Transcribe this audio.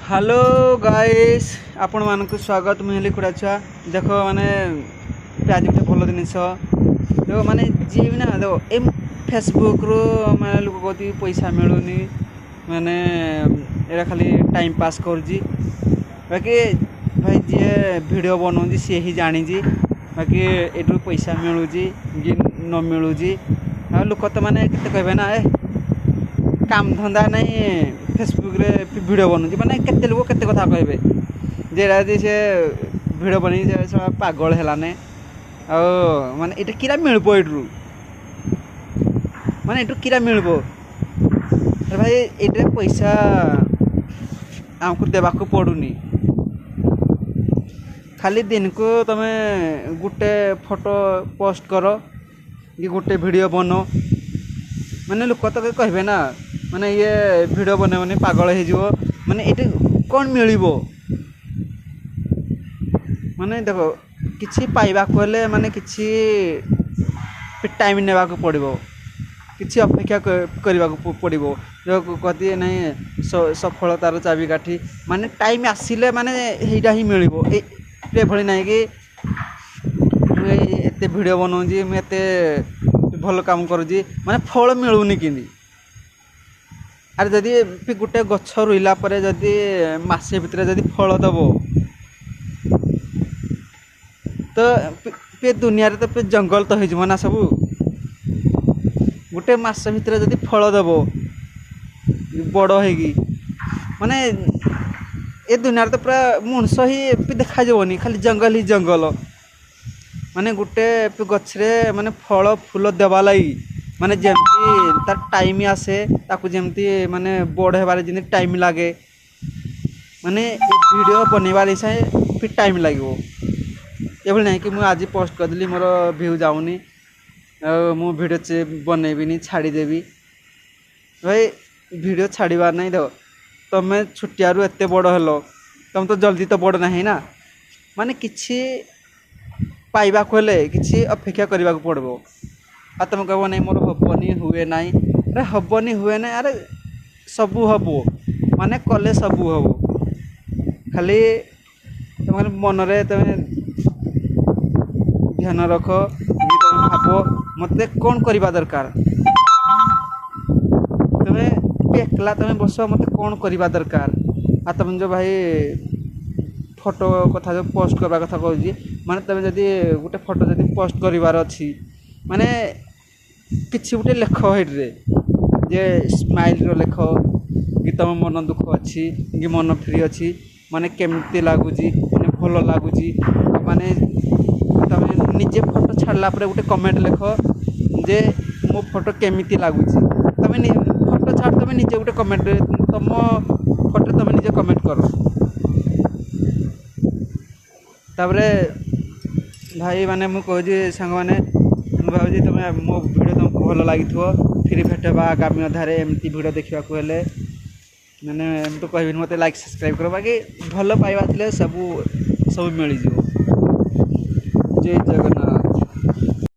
Hello guys आपण मानक स्वागत मुझे खुड़ा छुआ देख माने प्याज गोटे भल जिन देखो माने जी भी ना देखो ए फेसबुक रू माने लोक कहती पैसा मिलूनी माने एरा खाली टाइम पास कर बाकी भाई जी वीडियो बनाऊँ सी ही जानी बाकी एटू पैसा मिलूँ कि न मिलूँ लोक तो माने कहे ना काम धंदा नहीं फेसबुक रे वीडियो बनूँ माने केते लोग केते कथा कहबे जे से वीडियो बनी से पागल हेलाने आ माने एटा किरा मिलबो एटरू माने एटू किरा मिलबो अरे भाई एटे पैसा आमको देबाको पड़ुनी खाली दिन को तमे गुटे फोटो पोस्ट करो कि गुटे वीडियो बनो माने लोक तो कहबे ना माने ये वीडियो बने पागल हो माने ये कौन मिलिबो माने देखो किछि पाइबा हेले माने किछि टाइम नेबा को पड़िबो किछि अपेक्षा करबा को पड़िबो जो कहती नहीं सफलतार चाबिकाठी माने टाइम आसिले माने हेइटा ही मिलिबो ए भली नहीं कि एते वीडियो बनाऊँ मैं एते भल काम करुँची माने फल मिलूनी कि अरे जदि गोटे गछ रुइला परे जदि मासे भितर जदि फल दब तो पे दुनिया रे तो पे जंगल तो हो ना सब गोटे मास भितर जदि फल दब बड़ होगी माने ए दुनिया तो पूरा मनुष्य ही देखा जावनी खाली जंगल ही जंगल माने गोटे गछरे माने फल फूल देवा लगी माने जमती तार टाइम आसे ताकू जमती माने बड़ हेबार जमी टाइम लगे माने वीडियो बनवार से फिर टाइम लगे ये नहीं कि मुझे आज पोस्ट करदेली मोर व्यू जाऊनी मु वीडियो बनैबी छाड़देवी भाई वीडियो छाड़बार नहीं दो तुम्हें छुट्टियारू एत बड़ हेलो तुम तो जल्दी तो बड़ ना ना माने किछि पाइबा हेले किछि अपेक्षा करने को पड़ो आ तुम कह नहीं मोर हबनी हुए ना अरे हबनी हुए ना अरे सबू हबो माने कले सबू हबो खाली तुम मन रे तुम ध्यान रख तुम भाव मत कौन करवा दरकार तुम्हें एकला तुम बस मत कौन करवा दरकार आ तुम जो भाई फोटो कथा जो पोस्ट करवा कथा कहूँ माने तुम जदि गोटे फोटो जदि पोस्ट करिवार अच्छी माने किछि गोटे लेख हेड्रे जे स्माइल रो लेख कि तुम मन दुख अच्छी कि मन फ्री अच्छी माने केमती लगुची माने भल लगुची माने तुम निजे फोटो छाड़ला परे गोटे कमेंट लेख जे मो फोटो केमिति लगुची तुम फोटो छाड़ तुम निजे गोटे कमेंट तुम फोटो तुम निजे कमेंट करो तापरे भाई माने मु कहूँ सांग मैंने भावी तुम मो वीडियो तुमको भल लगी फिर भेटवा आगामी अधारे एमती वीडियो देखा हेले मैंने तो कह मत लाइक सब्सक्राइब कर बाकी भल पाइबा सब सब मिल जय जगन्नाथ।